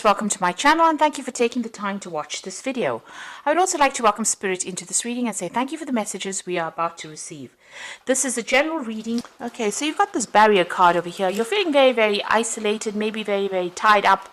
Welcome to my channel and thank you for taking the time to watch this video. I would also like to welcome Spirit into this reading and say thank you for the messages we are about to receive. This is a general reading. Okay, so you've got this barrier card over here. You're feeling very, very isolated, maybe very, very tied up,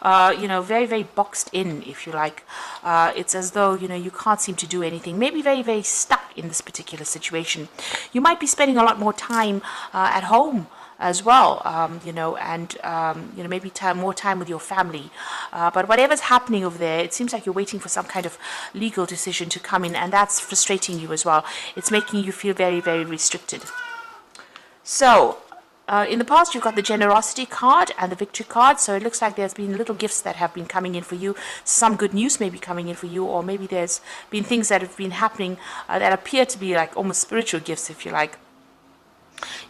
very, very boxed in, if you like. It's as though, you can't seem to do anything. Maybe very, very stuck in this particular situation. You might be spending a lot more time at home as well, maybe more time with your family. But whatever's happening over there, it seems like you're waiting for some kind of legal decision to come in, and that's frustrating you as well. It's making you feel very, very restricted. So, in the past, you've got the generosity card and the victory card. So it looks like there's been little gifts that have been coming in for you. Some good news may be coming in for you, or maybe there's been things that have been happening that appear to be like almost spiritual gifts, if you like.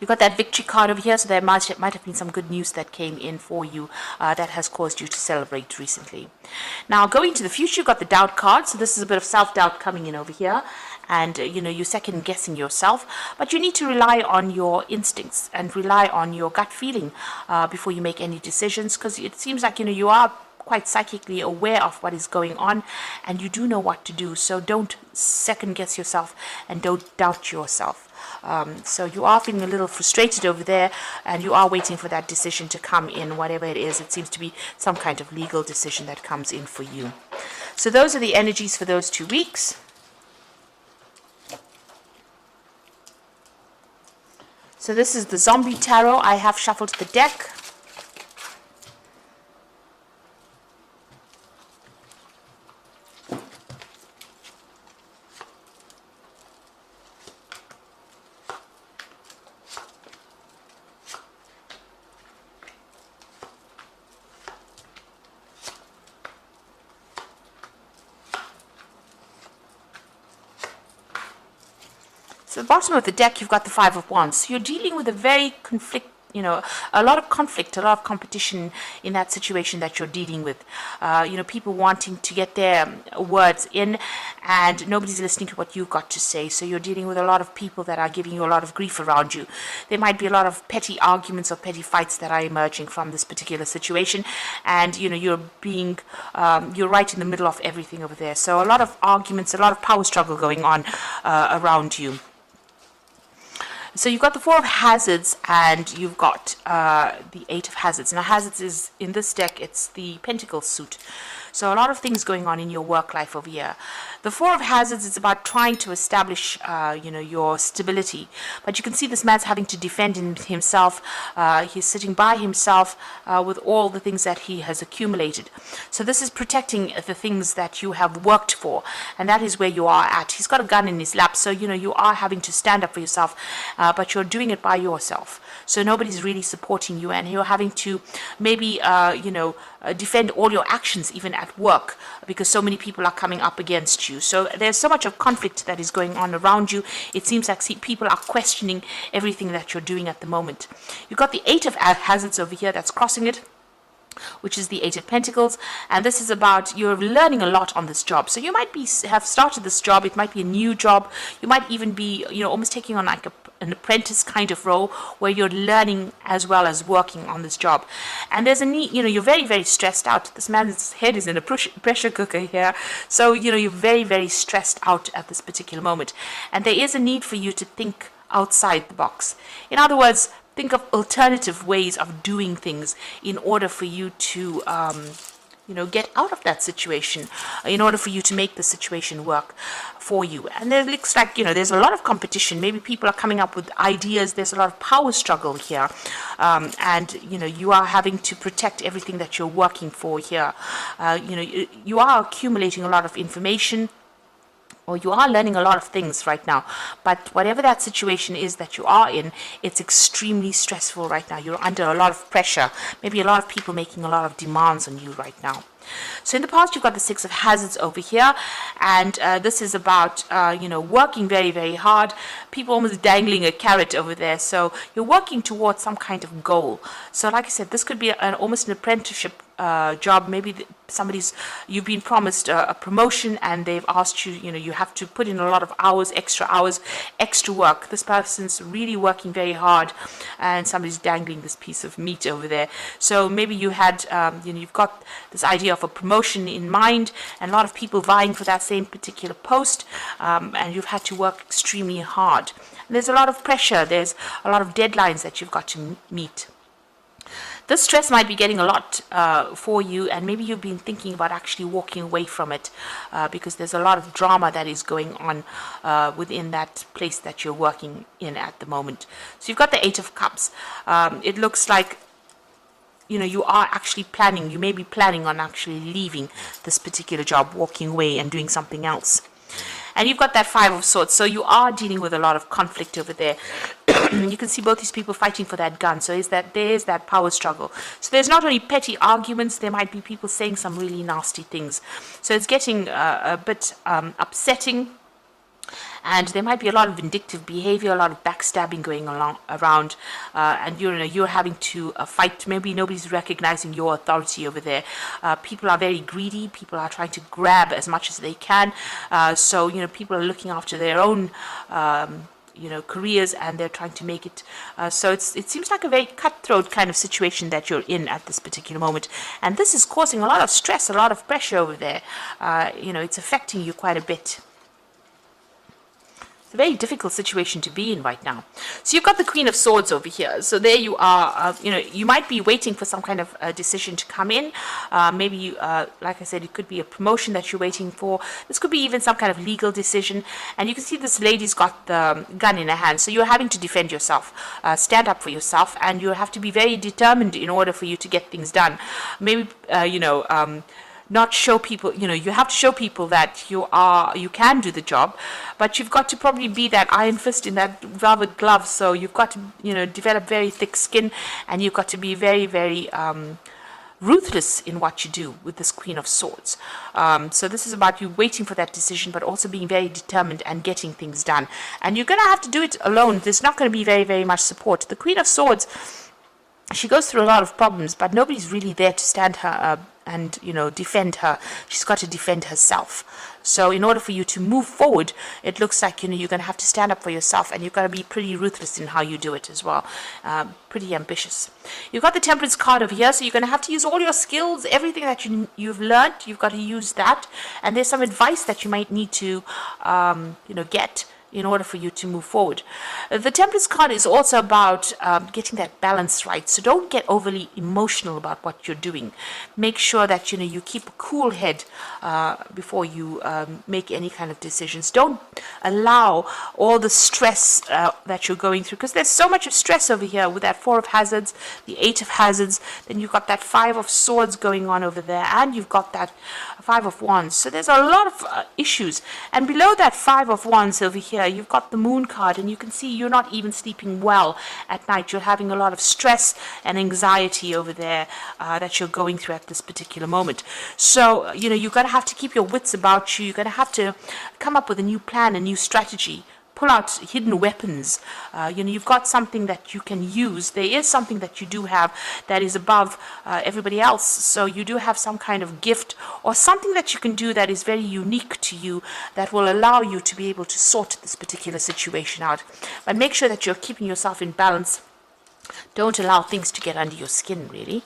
You've got that victory card over here, so there might have been some good news that came in for you that has caused you to celebrate recently. Now, going to the future, you've got the doubt card, so this is a bit of self-doubt coming in over here, and you're second-guessing yourself, but you need to rely on your instincts and rely on your gut feeling before you make any decisions, because it seems like you are quite psychically aware of what is going on, and you do know what to do, so don't second-guess yourself and don't doubt yourself. So you are feeling a little frustrated over there, and you are waiting for that decision to come in, whatever it is. It seems to be some kind of legal decision that comes in for you. So those are the energies for those 2 weeks. So this is the Zombie Tarot. I have shuffled the deck. So at the bottom of the deck, you've got the Five of Wands. So you're dealing with a very a lot of conflict, a lot of competition in that situation that you're dealing with. People wanting to get their words in, and nobody's listening to what you've got to say. So you're dealing with a lot of people that are giving you a lot of grief around you. There might be a lot of petty arguments or petty fights that are emerging from this particular situation, and you're right in the middle of everything over there. So a lot of arguments, a lot of power struggle going on around you. So you've got the Four of Hazards, and you've got the Eight of Hazards. Now, Hazards is, in this deck, it's the Pentacle suit. So a lot of things going on in your work life over here. The Four of Hazards is about trying to establish, your stability. But you can see this man's having to defend himself. He's sitting by himself with all the things that he has accumulated. So this is protecting the things that you have worked for. And that is where you are at. He's got a gun in his lap. So, you are having to stand up for yourself. But you're doing it by yourself. So nobody's really supporting you. And you're having to maybe, defend all your actions, even at work, because so many people are coming up against you. So there's so much of conflict that is going on around you. It seems like people are questioning everything that you're doing at the moment. You've got the Eight of Hazards over here that's crossing it, which is the Eight of Pentacles, and this is about you're learning a lot on this job. So you might have started this job. It might be a new job. You might even be almost taking on like an apprentice kind of role where you're learning as well as working on this job. And there's a need, you're very, very stressed out. This man's head is in a pressure cooker here. So, you're very, very stressed out at this particular moment. And there is a need for you to think outside the box. In other words, think of alternative ways of doing things in order for you to get out of that situation, in order for you to make the situation work for you. And it looks like, there's a lot of competition. Maybe people are coming up with ideas. There's a lot of power struggle here. And you are having to protect everything that you're working for here. You are accumulating a lot of information, or you are learning a lot of things right now. But whatever that situation is that you are in, it's extremely stressful right now. You're under a lot of pressure. Maybe a lot of people making a lot of demands on you right now. So in the past, you've got the Six of Hazards over here, and this is about, working very, very hard. People almost dangling a carrot over there. So you're working towards some kind of goal. So like I said, this could be almost an apprenticeship job. Maybe you've been promised a promotion, and they've asked you, you have to put in a lot of hours, extra work. This person's really working very hard, and somebody's dangling this piece of meat over there. So maybe you had, you've got this idea of a promotion in mind, and a lot of people vying for that same particular post, and you've had to work extremely hard. And there's a lot of pressure. There's a lot of deadlines that you've got to meet. This stress might be getting a lot for you, and maybe you've been thinking about actually walking away from it because there's a lot of drama that is going on within that place that you're working in at the moment. So you've got the Eight of Cups. It looks like you are actually planning. You may be planning on actually leaving this particular job, walking away and doing something else. And you've got that Five of Swords, so you are dealing with a lot of conflict over there. You can see both these people fighting for that gun, so there is that power struggle. So there's not only petty arguments, there might be people saying some really nasty things. So it's getting a bit upsetting, and there might be a lot of vindictive behavior, a lot of backstabbing going around, and you're having to fight. Maybe nobody's recognizing your authority over there. People are very greedy. People are trying to grab as much as they can. So people are looking after their own careers, and they're trying to make it. So it seems like a very cutthroat kind of situation that you're in at this particular moment, and this is causing a lot of stress, a lot of pressure over there. It's affecting you quite a bit. It's a very difficult situation to be in right now. So you've got the Queen of Swords over here. So there you are. You might be waiting for some kind of decision to come in. Maybe, like I said, it could be a promotion that you're waiting for. This could be even some kind of legal decision. And you can see this lady's got the gun in her hand. So you're having to defend yourself, stand up for yourself, and you have to be very determined in order for you to get things done. Maybe, not show people, you have to show people that you can do the job, but you've got to probably be that iron fist in that velvet glove. So you've got to, develop very thick skin, and you've got to be very, very ruthless in what you do with this Queen of Swords. So this is about you waiting for that decision, but also being very determined and getting things done. And you're going to have to do it alone. There's not going to be very, very much support. The Queen of Swords, she goes through a lot of problems, but nobody's really there to stand her up and defend her. She's got to defend herself. So in order for you to move forward, it looks like you're going to have to stand up for yourself, and you've got to be pretty ruthless in how you do it as well. Pretty ambitious. You've got the Temperance card over here, so you're going to have to use all your skills, everything that you've learned. You've got to use that, and there's some advice that you might need to get in order for you to move forward. The Temperance card is also about getting that balance right. So don't get overly emotional about what you're doing. Make sure that you keep a cool head before you make any kind of decisions. Don't allow all the stress that you're going through, because there's so much of stress over here with that Four of Hazards, the Eight of Hazards, then you've got that Five of Swords going on over there, and you've got that Five of Wands. So there's a lot of issues. And below that Five of Wands over here, you've got the Moon card, and you can see you're not even sleeping well at night. You're having a lot of stress and anxiety over there that you're going through at this particular moment. So, you're going to have to keep your wits about you. You're going to have to come up with a new plan, a new strategy. Pull out hidden weapons. You've got something that you can use. There is something that you do have that is above everybody else. So you do have some kind of gift or something that you can do that is very unique to you, that will allow you to be able to sort this particular situation out. But make sure that you're keeping yourself in balance. Don't allow things to get under your skin, really.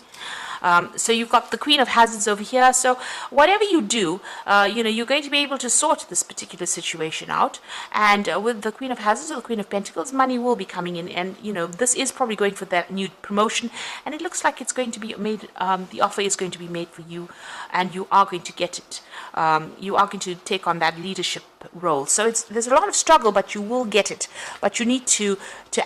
So you've got the Queen of Hazards over here. So whatever you do, you're going to be able to sort this particular situation out. And with the Queen of Hazards or the Queen of Pentacles, money will be coming in. And, this is probably going for that new promotion. And it looks like it's going to be made, the offer is going to be made for you. And you are going to get it. You are going to take on that leadership role. So there's a lot of struggle, but you will get it. But you need to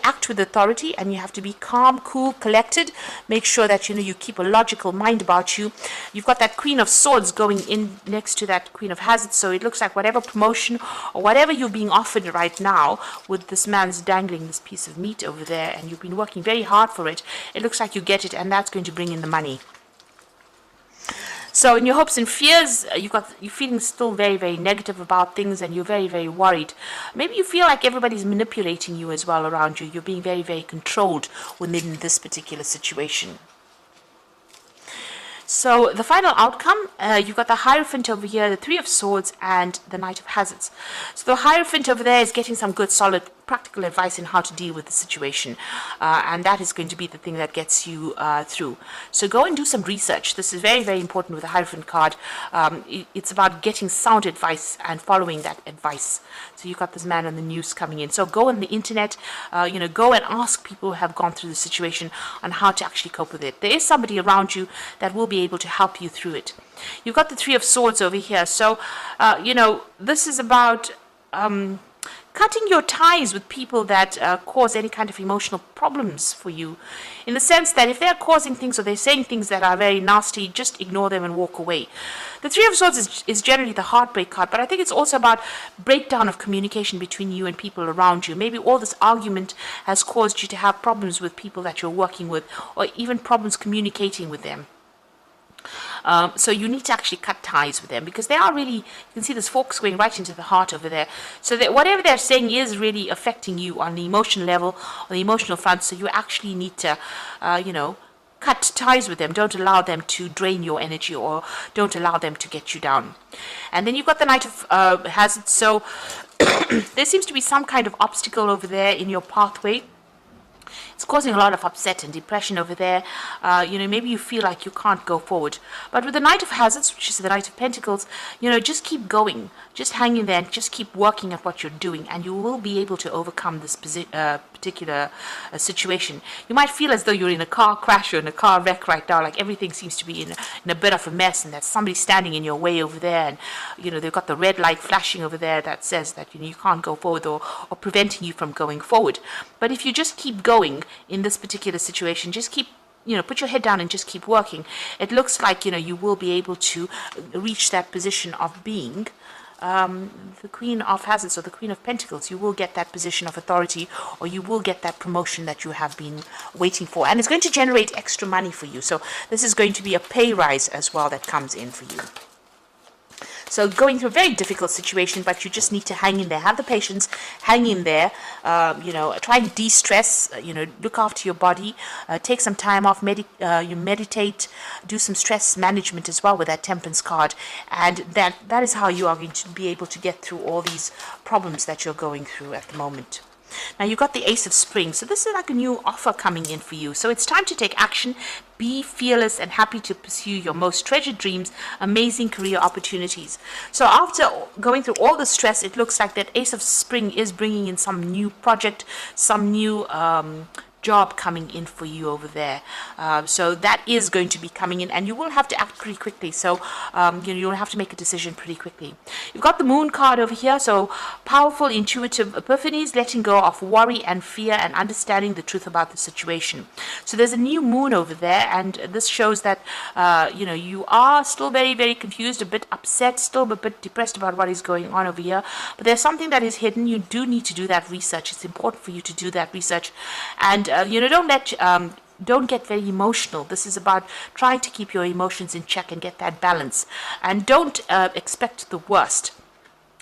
act with authority, and you have to be calm, cool, collected. Make sure that you keep a logical mind about you. You've got that Queen of Swords going in next to that Queen of Hazards. So it looks like whatever promotion or whatever you're being offered right now, with this man's dangling this piece of meat over there, and you've been working very hard for it, it looks like you get it, and that's going to bring in the money. So in your hopes and fears, you're feeling still very, very negative about things, and you're very, very worried. Maybe you feel like everybody's manipulating you as well around you. You're being very, very controlled within this particular situation. So the final outcome, you've got the Hierophant over here, the Three of Swords, and the Knight of Hazards. So the Hierophant over there is getting some good, solid, practical advice in how to deal with the situation, and that is going to be the thing that gets you through. So go and do some research. This is very, very important with the Hierophant card. It's about getting sound advice and following that advice. So you've got this man on the news coming in. So go on the internet, go and ask people who have gone through the situation on how to actually cope with it. There is somebody around you that will be able to help you through it. You've got the Three of Swords over here. So, this is about cutting your ties with people that cause any kind of emotional problems for you, in the sense that if they're causing things or they're saying things that are very nasty, just ignore them and walk away. The Three of Swords is generally the heartbreak card, but I think it's also about breakdown of communication between you and people around you. Maybe all this argument has caused you to have problems with people that you're working with, or even problems communicating with them. So you need to actually cut ties with them, because they are really, you can see this forks going right into the heart over there. So that whatever they're saying is really affecting you on the emotional level, on the emotional front. So you actually need to, cut ties with them. Don't allow them to drain your energy, or don't allow them to get you down. And then you've got the Knight of Hazards. So there seems to be some kind of obstacle over there in your pathway. It's causing a lot of upset and depression over there. Maybe you feel like you can't go forward. But with the Knight of Hazards, which is the Knight of Pentacles, just keep going. Just hang in there and just keep working at what you're doing, and you will be able to overcome this particular situation. You might feel as though you're in a car crash or in a car wreck right now, like everything seems to be in a bit of a mess, and there's somebody standing in your way over there, and they've got the red light flashing over there that says that you can't go forward, or preventing you from going forward. But if you just keep going in this particular situation, just keep put your head down and just keep working, it looks like you will be able to reach that position of being the Queen of Hazards, or the Queen of Pentacles. You will get that position of authority, or you will get that promotion that you have been waiting for, and it's going to generate extra money for you. So this is going to be a pay rise as well that comes in for you. So going through a very difficult situation, but you just need to hang in there. Have the patience, hang in there, try and de-stress, look after your body, take some time off, meditate, do some stress management as well with that Temperance card. And that is how you are going to be able to get through all these problems that you're going through at the moment. Now you've got the Ace of Spring. So this is like a new offer coming in for you. So it's time to take action. Be fearless and happy to pursue your most treasured dreams, amazing career opportunities. So after going through all the stress, it looks like that Ace of Spring is bringing in some new project, some new job coming in for you over there. So that is going to be coming in, and you will have to act pretty quickly. So you'll have to make a decision pretty quickly. You've got the Moon card over here. So powerful, intuitive epiphanies, letting go of worry and fear, and understanding the truth about the situation. So there's a new moon over there, and this shows that you are still very, very confused, a bit upset, still a bit depressed about what is going on over here. But there's something that is hidden. You do need to do that research. It's important for you to do that research, and don't get very emotional. This is about trying to keep your emotions in check and get that balance. And don't expect the worst.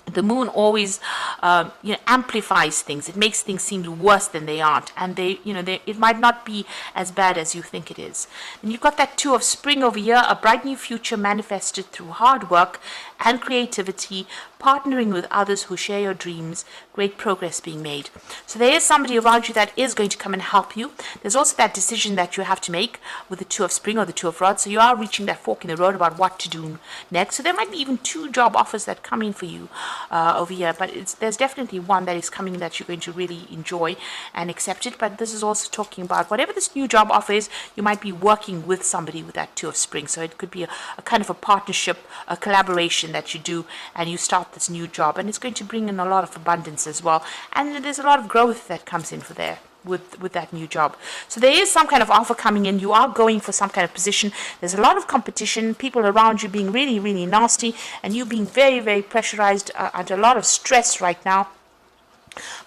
The moon always, amplifies things. It makes things seem worse than they aren't, and it might not be as bad as you think it is. And you've got that Two of Spring over here, a bright new future manifested through hard work and creativity, partnering with others who share your dreams, great progress being made. So there is somebody around you that is going to come and help you. There's also that decision that you have to make with the Two of Spring or the Two of Rods. So you are reaching that fork in the road about what to do next. So there might be even 2 job offers that come in for you over here, but there's definitely one that is coming that you're going to really enjoy and accept it. But this is also talking about whatever this new job offer is, you might be working with somebody with that Two of Spring. So it could be a kind of a partnership, a collaboration that you do, and you start this new job, and it's going to bring in a lot of abundance as well, and there's a lot of growth that comes in for there with that new job. So there is some kind of offer coming in. You are going for some kind of position. There's a lot of competition, people around you being really, really nasty, and you being very, very pressurized, under a lot of stress right now.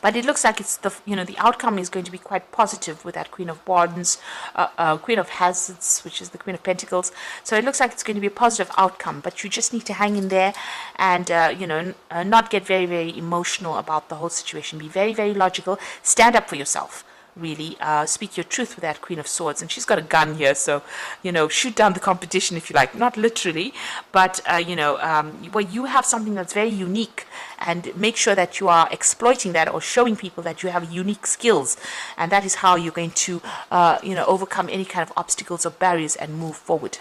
But it looks like it's the outcome is going to be quite positive with that Queen of Wands, Queen of Hazards, which is the Queen of Pentacles. So it looks like it's going to be a positive outcome, but you just need to hang in there and not get very, very emotional about the whole situation. Be very, very logical. Stand up for yourself. really. Speak your truth with that Queen of Swords. And she's got a gun here, so, shoot down the competition if you like. Not literally, but, where you have something that's very unique, and make sure that you are exploiting that or showing people that you have unique skills. And that is how you're going to, overcome any kind of obstacles or barriers and move forward.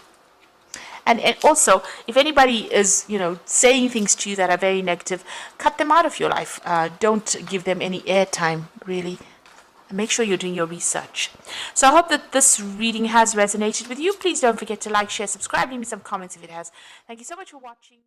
And also, if anybody is, saying things to you that are very negative, cut them out of your life. Don't give them any airtime, really. Make sure you're doing your research. So I hope that this reading has resonated with you. Please don't forget to like, share, subscribe, leave me some comments if it has. Thank you so much for watching.